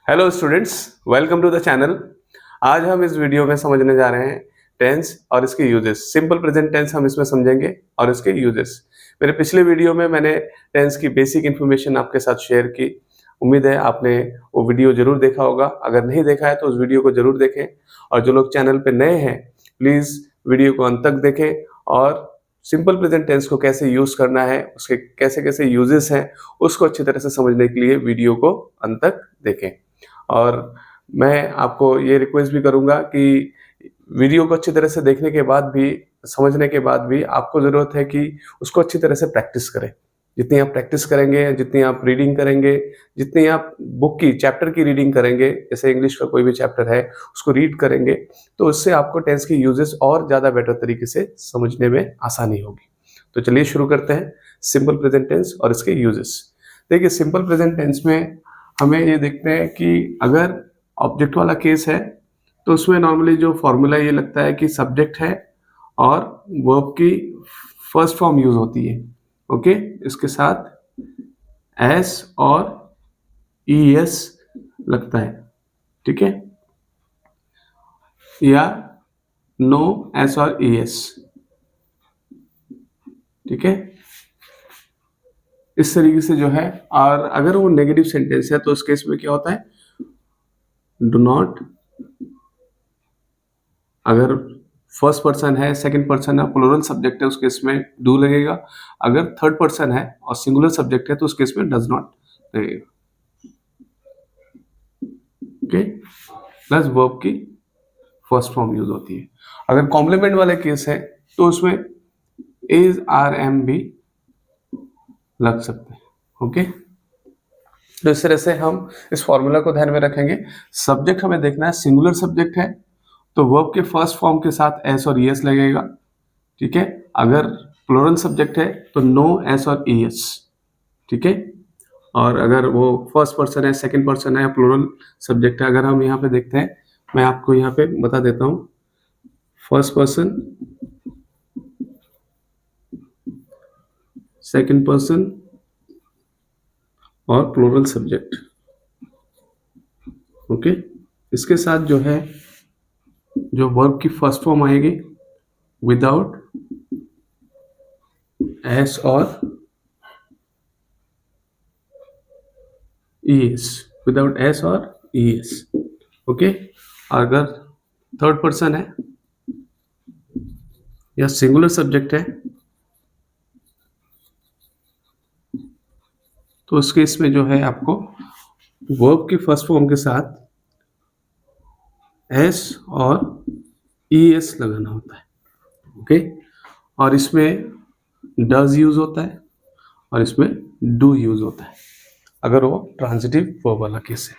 Hello students, welcome to the channel. आज हम इस वीडियो में समझने जा रहे हैं टेंस और इसके यूजेस। सिंपल प्रेजेंट टेंस हम इसमें समझेंगे और इसके यूजेस। मेरे पिछले वीडियो में मैंने टेंस की बेसिक इन्फॉर्मेशन आपके साथ शेयर की। उम्मीद है आपने वो वीडियो जरूर देखा होगा। अगर नहीं देखा है तो उस वीडियो को जरूर देखें, और जो लोग चैनल पे नए हैं प्लीज वीडियो को अंत तक देखें और सिंपल प्रेजेंट टेंस को कैसे यूज करना है, उसके कैसे कैसे यूजेस हैं, उसको अच्छी तरह से समझने के लिए वीडियो को अंत तक देखें। और मैं आपको ये रिक्वेस्ट भी करूंगा कि वीडियो को अच्छी तरह से देखने के बाद भी, समझने के बाद भी आपको ज़रूरत है कि उसको अच्छी तरह से प्रैक्टिस करें। जितनी आप प्रैक्टिस करेंगे, जितनी आप रीडिंग करेंगे, जितनी आप बुक की चैप्टर की रीडिंग करेंगे, जैसे इंग्लिश का कोई भी चैप्टर है उसको रीड करेंगे, तो उससे आपको टेंस की यूजेस और ज़्यादा बेटर तरीके से समझने में आसानी होगी। तो चलिए शुरू करते हैं सिंपल प्रेजेंट टेंस और इसके यूजेस। देखिए, सिंपल प्रेजेंट टेंस में हमें ये देखते हैं कि अगर ऑब्जेक्ट वाला केस है तो उसमें नॉर्मली जो फॉर्मूला ये लगता है कि सब्जेक्ट है और वर्ब की फर्स्ट फॉर्म यूज होती है। ओके, इसके साथ एस और ई एस लगता है, ठीक है, या नो एस और ई एस, ठीक है, इस तरीके से जो है। और अगर वो नेगेटिव सेंटेंस है तो उस केस में क्या होता है, डू नॉट। अगर फर्स्ट पर्सन है, सेकंड पर्सन है, प्लूरल सब्जेक्ट है, उस केस में डू लगेगा। अगर थर्ड पर्सन है और सिंगुलर सब्जेक्ट है तो उस केस में डज नॉट लगेगा। ओके, प्लस वर्ब की फर्स्ट फॉर्म यूज होती है। अगर कॉम्प्लीमेंट वाले केस है तो उसमें इज आर एम भी लग सकते हैं। ओके, तो इस तरह से हम इस फॉर्मूला को ध्यान में रखेंगे। सब्जेक्ट हमें देखना है, सिंगुलर सब्जेक्ट है तो वर्ब के फर्स्ट फॉर्म के साथ एस और एस लगेगा, ठीक है। अगर प्लूरल सब्जेक्ट है तो नो एस और ई एस, ठीक है। और अगर वो फर्स्ट पर्सन है, सेकंड पर्सन है, प्लूरल सब्जेक्ट है, अगर हम यहाँ पे देखते हैं, मैं आपको यहाँ पे बता देता हूँ, फर्स्ट पर्सन, सेकंड पर्सन और प्लूरल सब्जेक्ट। ओके, इसके साथ जो है, जो वर्ब की फर्स्ट फॉर्म आएगी विदाउट एस और ई एस, विदाउट एस और ई एस। ओके, अगर थर्ड पर्सन है या सिंगुलर सब्जेक्ट है तो उस केस में जो है आपको वर्ब की फर्स्ट फॉर्म के साथ एस और ई एस लगाना होता है। ओके, और इसमें डज यूज होता है और इसमें डू यूज होता है अगर वो ट्रांजिटिव वर्ब वाला केस है।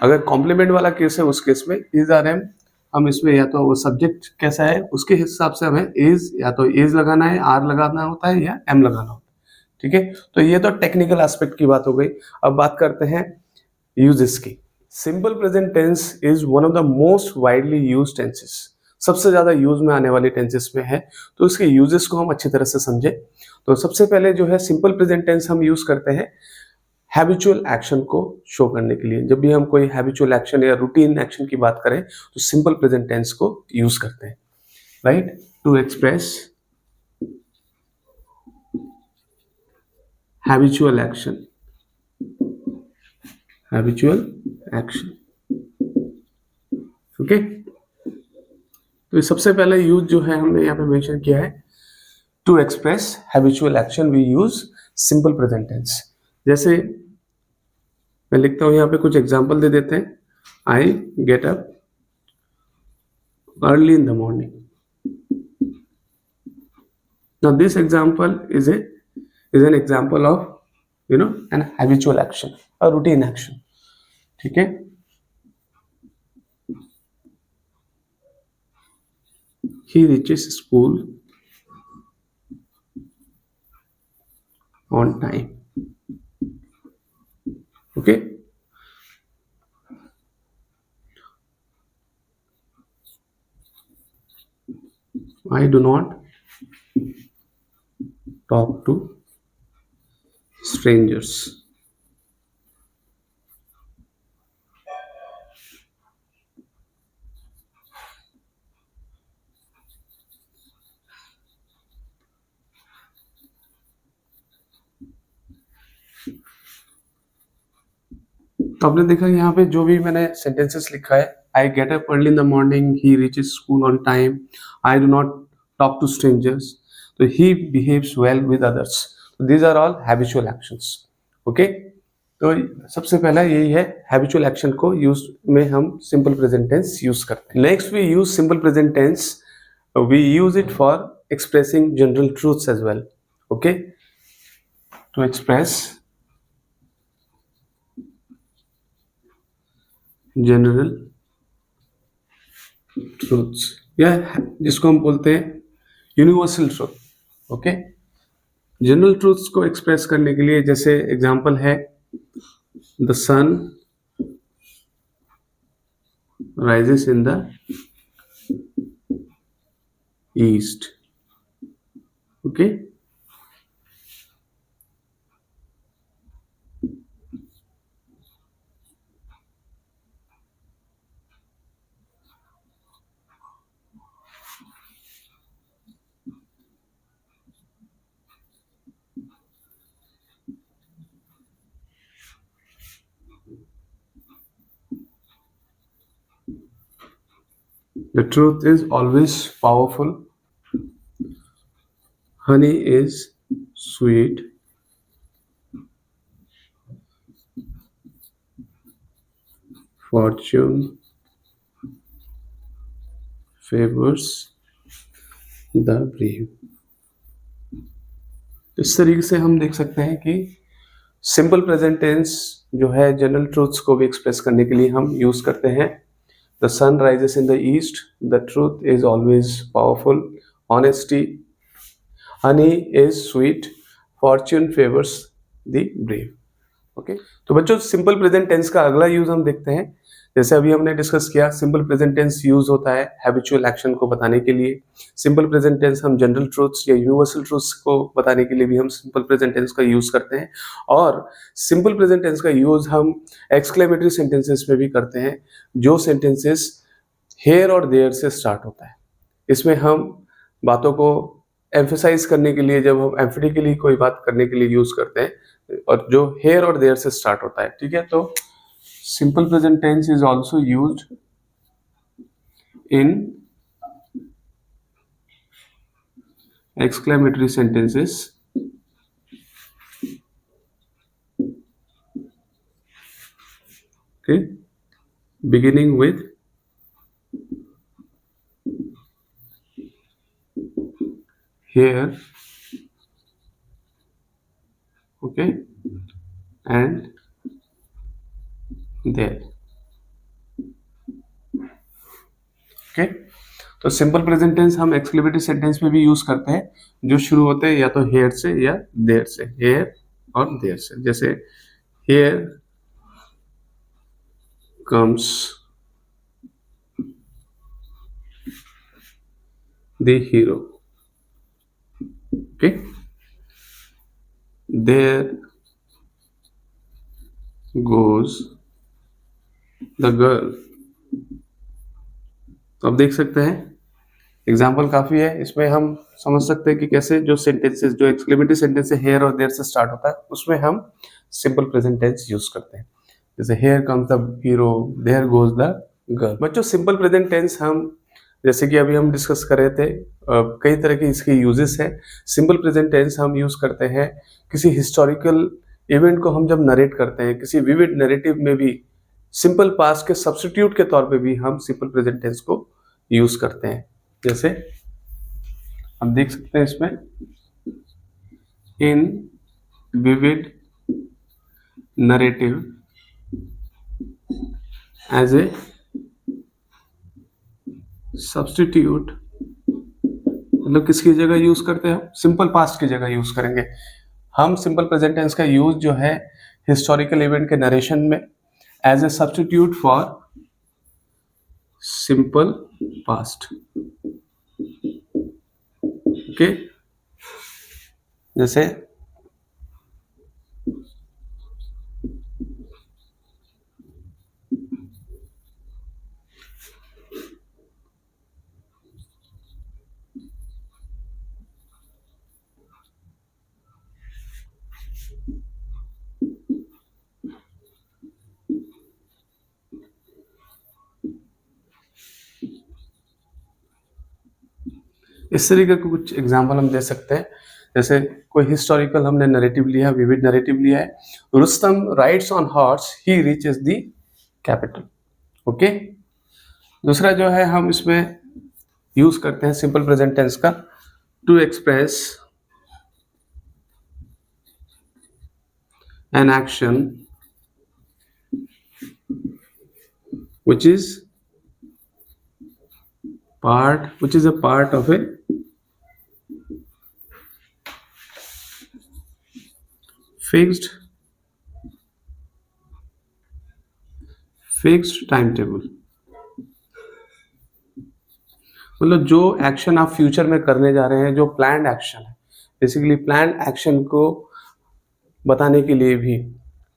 अगर कॉम्प्लीमेंट वाला केस है उस केस में इज आर एम, हम इसमें या तो वो सब्जेक्ट कैसा है उसके हिसाब से हमें इज, या तो इज लगाना है, आर लगाना होता है, या एम लगाना होता है, ठीक है। तो ये तो टेक्निकल एस्पेक्ट की बात हो गई। अब बात करते हैं यूजेस की। Simple present tense is one of the most widely use tenses, सबसे ज्यादा यूज में आने वाली टेंसेस में है। तो इसके यूजेस को हम अच्छी तरह से समझे। तो सबसे पहले जो है सिंपल प्रेजेंट टेंस हम यूज करते हैं हैबिचुअल एक्शन को शो करने के लिए। जब भी हम कोई हैबिचुअल एक्शन या रूटीन एक्शन की बात करें तो सिंपल प्रेजेंट टेंस को यूज करते हैं, right, to express habitual action, habitual action. Okay, तो सबसे पहले यूज जो है हमने यहाँ पे मेंशन किया है, to express habitual action we use simple present tense. जैसे मैं लिखता हूँ यहाँ पे, कुछ एग्जांपल दे देते हैं। आई get up early in the morning. Now this example is an example of an habitual action, a routine action, ठीक है। He reaches school on time. Okay, I do not talk to strangers. तो आपने देखा यहाँ पे जो भी मैंने सेंटेंसेस लिखा है, I get up early in the morning, he reaches school on time, I do not talk to strangers, तो he behaves well with others, these are all habitual actions. Okay, तो सबसे पहला यही है, हैबिचुअल एक्शन को use में हम simple present tense use करते हैं। Next we use simple present tense, we use it for expressing general truths as well. Okay, to express general truths, या जिसको हम बोलते हैं universal truth. Okay, general truths को एक्सप्रेस करने के लिए जैसे एग्जांपल है, the sun rises in the east. Okay, the truth is always powerful, honey is sweet, fortune favors the brave। इस तरीके से हम देख सकते हैं कि सिंपल प्रेजेंट टेंस जो है जनरल ट्रूथ्स को भी एक्सप्रेस करने के लिए हम यूज करते हैं। The sun rises in the east, the truth is always powerful, honesty, honey is sweet, fortune favours the brave. Okay, तो बच्चों सिंपल प्रेजेंट टेंस का अगला यूज हम देखते हैं। जैसे अभी हमने डिस्कस किया, सिंपल प्रेजेंट टेंस यूज होता है हैबिचुअल एक्शन को बताने के लिए। सिंपल प्रेजेंट टेंस हम जनरल ट्रूथ्स या यूनिवर्सल ट्रूथ्स को बताने के लिए भी हम सिंपल प्रेजेंट टेंस का यूज करते हैं। और सिंपल प्रेजेंट टेंस का यूज हम एक्सक्लेमेटरी सेंटेंसेस में भी करते हैं, जो सेंटेंसेस हेयर और देयर से स्टार्ट होता है। इसमें हम बातों को एम्फेसाइज करने के लिए, जब हम एम्फेटिकली कोई बात करने के लिए यूज करते हैं, और जो हेयर और देयर से स्टार्ट होता है। ठीक है, तो simple present tense is also used in exclamatory sentences okay, beginning with here, okay, and there। Okay, तो सिंपल प्रेजेंट टेंस हम एक्सक्लेमेटरी सेंटेंस में भी यूज करते हैं, जो शुरू होते हैं या तो हेयर से या देयर से, हेयर और देयर से। जैसे here comes the hero, okay, there goes the girl. तो अब देख सकते हैं एग्जाम्पल काफी है, इसमें हम समझ सकते हैं कि कैसे जो सेंटेंसेस, जो एक्सक्लेमेटरी सेंटेंस हेयर और देयर से स्टार्ट होता है, उसमें हम सिंपल प्रेजेंट टेंस यूज करते हैं। जैसे here comes the hero, there goes the girl. बच्चों सिंपल प्रेजेंट टेंस हम, जैसे कि अभी हम डिस्कस कर रहे थे, कई तरह के इसके यूजेस है। सिंपल प्रेजेंट टेंस हम यूज करते हैं किसी हिस्टोरिकल इवेंट को हम जब नरेट करते हैं, किसी विविड नैरेटिव में भी सिंपल पास्ट के सब्स्टिट्यूट के तौर पे भी हम सिंपल प्रेजेंट टेंस को यूज करते हैं। जैसे हम देख सकते हैं इसमें, in vivid narrative as a substitute, मतलब किसकी जगह यूज करते हैं, सिंपल पास्ट की जगह यूज करेंगे। हम सिंपल प्रेजेंट टेंस का यूज जो है हिस्टोरिकल इवेंट के नरेशन में as a substitute for simple past. Okay, जैसे इस तरीके के कुछ एग्जाम्पल हम दे सकते हैं, जैसे कोई हिस्टोरिकल हमने नरेटिव लिया, विविड नरेटिव लिया है, Rustam rides on horse, he reaches the capital. Okay, दूसरा जो है हम इसमें यूज करते हैं सिंपल प्रेजेंट टेंस का, to express an action which is a part of a fixed timetable। मतलब जो एक्शन आप फ्यूचर में करने जा रहे हैं, जो प्लान्ड एक्शन है, बेसिकली प्लान्ड एक्शन को बताने के लिए भी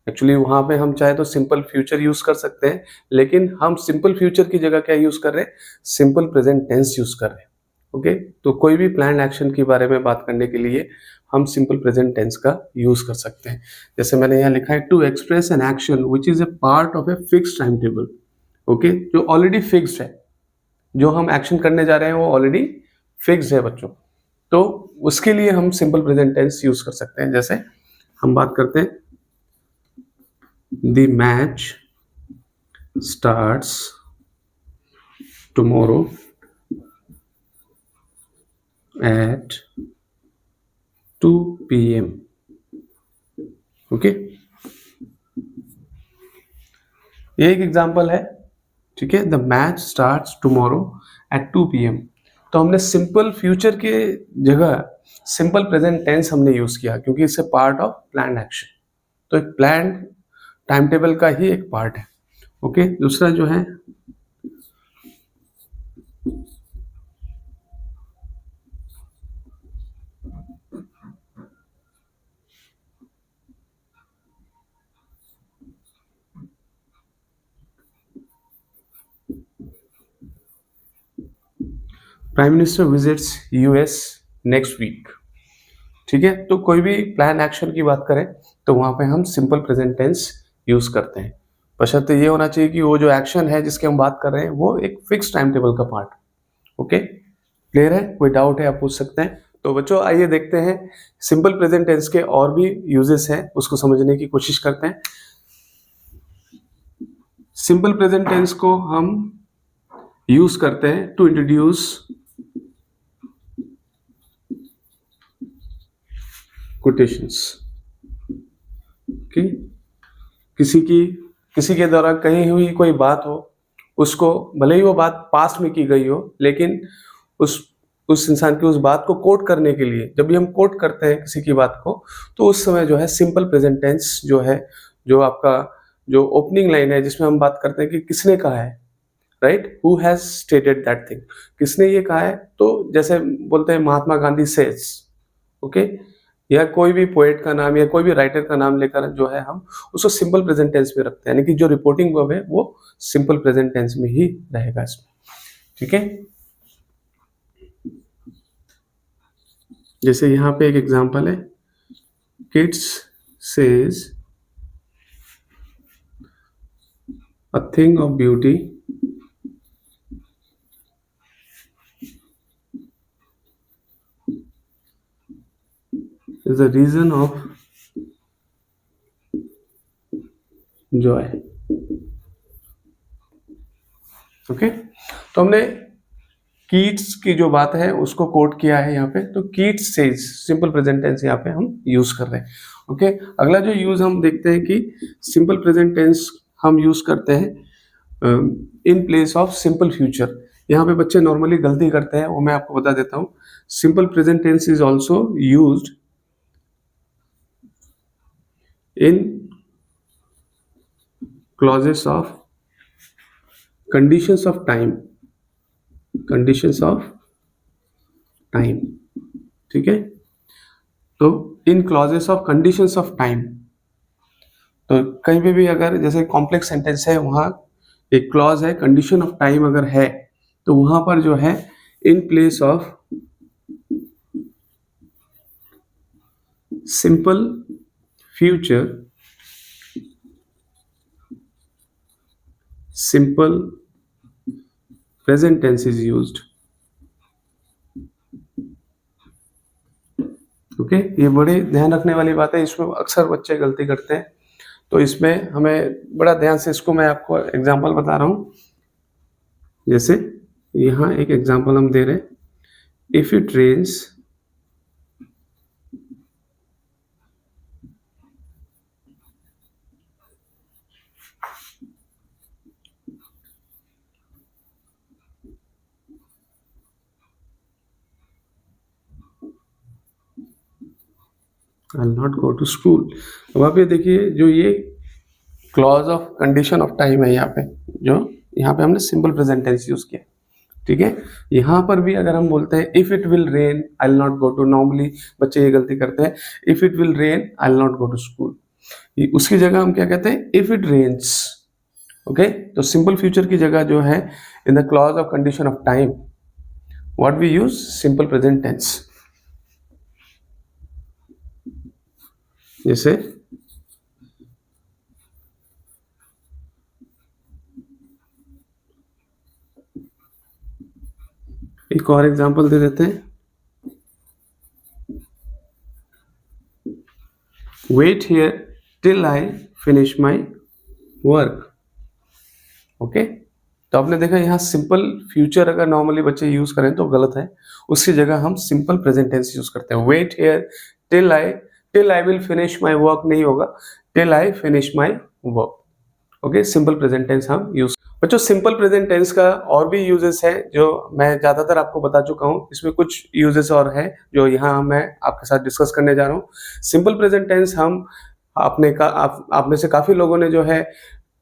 एक्चुअली वहां पे हम चाहे तो सिंपल फ्यूचर यूज कर सकते हैं, लेकिन हम सिंपल फ्यूचर की जगह क्या यूज कर रहे हैं, सिंपल प्रेजेंट टेंस यूज कर रहे हैं। ओके, तो कोई भी प्लान्ड एक्शन के बारे में बात करने के लिए हम सिंपल प्रेजेंट टेंस का यूज कर सकते हैं। जैसे मैंने यहाँ लिखा है, to express an action which is a part of a fixed time table. Okay, जो ऑलरेडी फिक्स्ड है, जो हम एक्शन करने जा रहे हैं वो ऑलरेडी फिक्स्ड है बच्चों, तो उसके लिए हम सिंपल प्रेजेंट टेंस यूज कर सकते हैं। जैसे हम बात करते हैं, The match starts tomorrow at 2 p.m. Okay, ये एक एग्जांपल है, ठीक है। The match starts tomorrow at 2 p.m. तो हमने सिंपल फ्यूचर के जगह सिंपल प्रेजेंट टेंस हमने यूज किया, क्योंकि इससे पार्ट ऑफ प्लान्ड एक्शन, तो एक प्लान्ड टाइम टेबल का ही एक पार्ट है। ओके, दूसरा जो है prime minister visits US next week. ठीक है, तो कोई भी प्लान एक्शन की बात करें तो वहां पे हम सिंपल प्रेजेंट टेंस यूज करते हैं, बशर्ते ये होना चाहिए कि वो जो एक्शन है जिसकी हम बात कर रहे हैं वो एक फिक्स टाइम टेबल का पार्ट। ओके, क्लियर है? कोई डाउट है आप पूछ सकते हैं। तो बच्चों आइए देखते हैं सिंपल प्रेजेंट टेंस के और भी यूजेस हैं, उसको समझने की कोशिश करते हैं। सिंपल प्रेजेंट टेंस को हम यूज करते हैं टू इंट्रोड्यूस कोटेशंस। ओके, किसी के द्वारा कही हुई कोई बात हो, उसको भले ही वो बात पास्ट में की गई हो, लेकिन उस इंसान की उस बात को कोट करने के लिए जब भी हम कोट करते हैं किसी की बात को, तो उस समय जो है सिंपल प्रेजेंट टेंस जो है, जो आपका जो ओपनिंग लाइन है जिसमें हम बात करते हैं कि किसने कहा है, right, who has stated that thing, किसने ये कहा है, तो जैसे बोलते हैं महात्मा गांधी सेज, ओके, या कोई भी पोएट का नाम या कोई भी राइटर का नाम लेकर जो है हम उसको सिंपल प्रेजेंट टेंस में रखते हैं, यानी कि जो रिपोर्टिंग वर्ब है वो सिंपल प्रेजेंट टेंस में ही रहेगा इसमें। ठीक है, जैसे यहाँ पे एक एग्जांपल है, kids says a thing of beauty is a reason of joy। Okay, तो हमने कीट्स की जो बात है उसको कोट किया है यहाँ पे, तो Keats says simple present tense यहाँ पे हम यूज कर रहे हैं। ओके, अगला जो यूज हम देखते हैं कि सिंपल प्रेजेंट टेंस हम यूज करते हैं in place of simple future. यहाँ पे बच्चे नॉर्मली गलती करते हैं, वो मैं आपको बता देता हूँ। Simple present tense is also used in clauses of conditions of time, ठीक है, तो in clauses of conditions of time, तो कहीं पे भी अगर जैसे कॉम्प्लेक्स सेंटेंस है, वहां एक क्लॉज है कंडीशन ऑफ टाइम अगर है, तो वहां पर जो है in place of simple future, simple present tense is used। Okay, ये बड़े ध्यान रखने वाली बात है, इसमें अक्सर बच्चे गलती करते हैं, तो इसमें हमें बड़ा ध्यान से, इसको मैं आपको एग्जांपल बता रहा हूँ। जैसे यहाँ एक एग्जांपल हम दे रहे हैं, if it rains I will not go to school. अब आप ये देखिए, जो ये clause of condition of time है, यहाँ पे जो यहाँ पे हमने सिंपल प्रेजेंट टेंस यूज किया, ठीक है। यहाँ पर भी अगर हम बोलते हैं if it will rain I will not go to, normally बच्चे ये गलती करते हैं, if it will rain I will not go to school, उसकी जगह हम क्या कहते हैं, इफ इट रेन्स। ओके, तो सिंपल फ्यूचर की जगह जो है in the clause of condition of time what we use, simple present tense. जैसे एक और एग्जांपल दे देते हैं, wait here till I finish my work. Okay, तो आपने देखा यहाँ सिंपल फ्यूचर अगर नॉर्मली बच्चे यूज करें तो गलत है, उसकी जगह हम सिंपल प्रेजेंट टेंस यूज करते हैं। Wait here till I will finish my work नहीं होगा, till I finish my work. Okay, simple present tense हम यूज। बच्चों, सिंपल प्रेजेंट टेंस का और भी यूजेस है जो मैं ज्यादातर आपको बता चुका हूँ, इसमें कुछ यूजेस और है जो यहाँ मैं आपके साथ डिस्कस करने जा रहा हूँ। सिंपल प्रेजेंट टेंस हम आप में से काफी लोगों ने जो है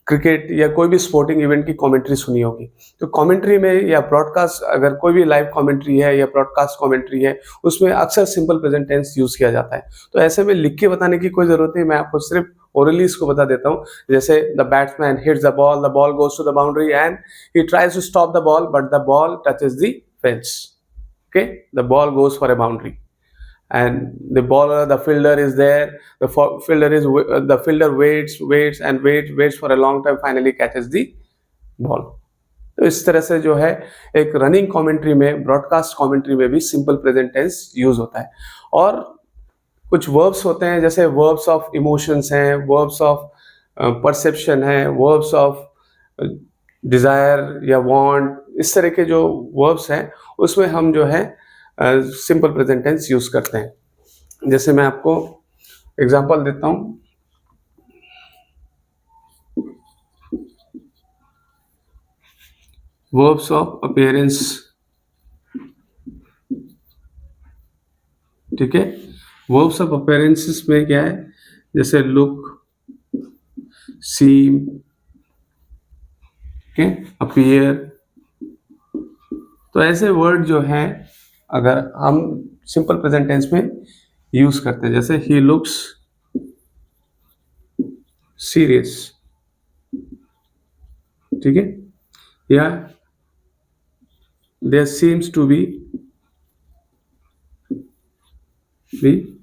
क्रिकेट या कोई भी स्पोर्टिंग इवेंट की कमेंट्री सुनी होगी, तो कमेंट्री में या ब्रॉडकास्ट, अगर कोई भी लाइव कमेंट्री है या ब्रॉडकास्ट कमेंट्री है, उसमें अक्सर सिंपल प्रेजेंट टेंस यूज किया जाता है। तो ऐसे में लिख के बताने की कोई जरूरत नहीं, मैं आपको सिर्फ ओरली इसको बता देता हूँ। जैसे the batsman hits the ball goes to the boundary and he tries to stop the ball but the ball touches the fence. Okay, the ball goes for a boundary and the bowler, the fielder is there, the fielder waits for a long time, finally catches the ball। तो इस तरह से जो है एक running commentary में, broadcast commentary में भी सिंपल प्रेजेंट टेंस यूज होता है। और कुछ वर्ब्स होते हैं, जैसे वर्ब्स ऑफ इमोशंस हैं, वर्ब्स ऑफ परसेप्शन है, वर्ब्स ऑफ डिजायर या वांट, इस तरह के जो वर्ब्स हैं उसमें हम जो है सिंपल प्रेजेंट टेंस यूज करते हैं। जैसे मैं आपको एग्जांपल देता हूं, वर्ब्स ऑफ अपीयरेंस, ठीक है। वर्ब्स ऑफ अपीयरेंसेस में क्या है, जैसे लुक, सीम, ओके, अपीयर। तो ऐसे वर्ड जो है अगर हम सिंपल प्रेजेंट टेंस में यूज करते हैं, जैसे ही लुक्स सीरियस, ठीक है, या there seems to be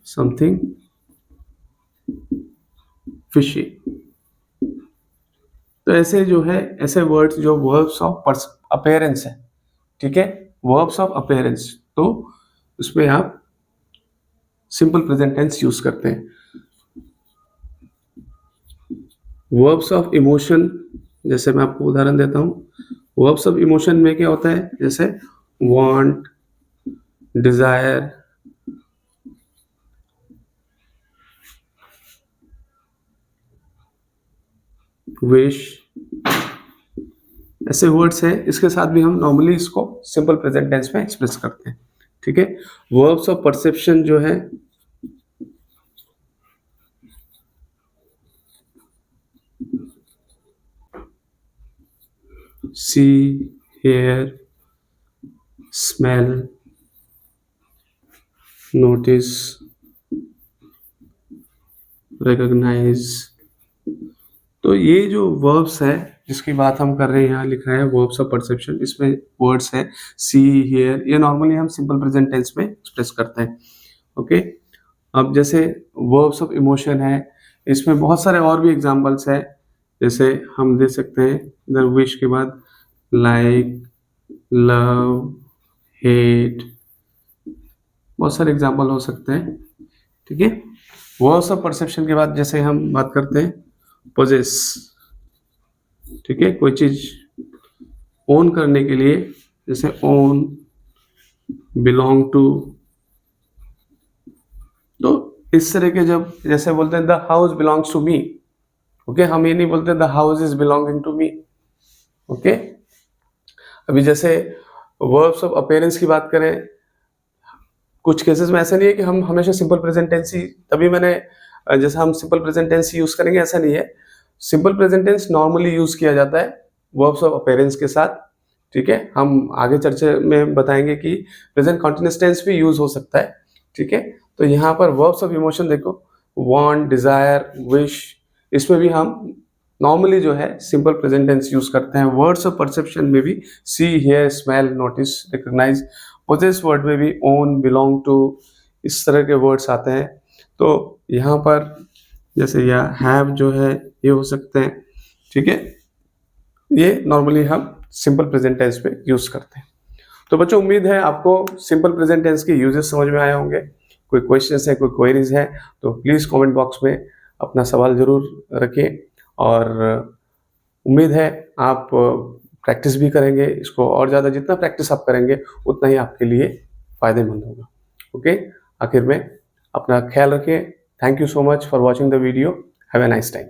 something fishy. तो ऐसे जो है, ऐसे वर्ड्स जो वर्ब्स ऑफ अपीयरेंस है, ठीक है, वर्ब्स ऑफ अपीयरेंस, तो उसमें आप सिंपल प्रेजेंट टेंस यूज करते हैं। वर्ब्स ऑफ इमोशन, जैसे मैं आपको उदाहरण देता हूं, वर्ब्स ऑफ इमोशन में क्या होता है, जैसे वांट, डिजायर, विश, ऐसे वर्ड्स हैं, इसके साथ भी हम नॉर्मली इसको सिंपल प्रेजेंट टेंस में एक्सप्रेस करते हैं, ठीक है। वर्ब्स ऑफ परसेप्शन जो है, सी, हेयर, स्मेल, नोटिस, रिकॉग्नाइज। तो ये जो वर्ब्स है जिसकी बात हम कर रहे हैं, यहाँ लिखा है वर्ब्स ऑफ परसेप्शन, इसमें वर्ड्स है सी, हियर, ये नॉर्मली हम सिंपल प्रेजेंट टेंस में एक्सप्रेस करते हैं। ओके, अब जैसे वर्ब्स ऑफ इमोशन है, इसमें बहुत सारे और भी एग्जांपल्स है, जैसे हम दे सकते हैं इधर विश के बाद लाइक, लव, हेट, बहुत सारे एग्जांपल हो सकते हैं। ठीक है। वर्ब्स ऑफ परसेप्शन के बाद जैसे हम बात करते हैं पोजेस, ठीक है, कोई चीज ओन करने के लिए, जैसे ओन, बिलोंग टू, तो इस तरह के जब जैसे बोलते हैं the house belongs to me, okay, हम ये नहीं बोलते the house is belonging to me, okay. अभी जैसे वर्ब्स ऑफ अपीयरेंस की बात करें, कुछ केसेस में ऐसा नहीं है कि हम हमेशा सिंपल प्रेजेंट टेंस ही, तभी मैंने जैसे हम सिंपल प्रेजेंट टेंस यूज करेंगे ऐसा नहीं है। Simple present tense normally use किया जाता है वर्ब्स ऑफ अपीयरेंस के साथ, ठीक है। हम आगे चर्चा में बताएंगे कि प्रेजेंट कंटीन्यूअस टेंस भी यूज हो सकता है, ठीक है। तो यहाँ पर वर्ब्स ऑफ इमोशन देखो, वांट, डिजायर, विश, इसमें भी हम नॉर्मली जो है सिंपल प्रेजेंट टेंस यूज करते हैं। वर्ड्स ऑफ परसेप्शन में भी see, hear, smell, notice, recognise, possess word में भी ओन, बिलोंग टू, इस तरह के वर्ड्स आते हैं। तो यहाँ पर जैसे या हैव जो है ये हो सकते हैं, ठीक है। ये नॉर्मली हम सिंपल प्रेजेंट टेंस पे यूज करते हैं। तो बच्चों उम्मीद है आपको सिंपल प्रेजेंट टेंस के यूजेस समझ में आए होंगे। कोई क्वेश्चंस है, कोई क्वेरीज है तो प्लीज़ कमेंट बॉक्स में अपना सवाल ज़रूर रखें, और उम्मीद है आप प्रैक्टिस भी करेंगे इसको, और ज़्यादा जितना प्रैक्टिस आप करेंगे उतना ही आपके लिए फ़ायदेमंद होगा, ओके। आखिर में अपना ख्याल रखें। Thank you so much for watching the video. Have a nice time.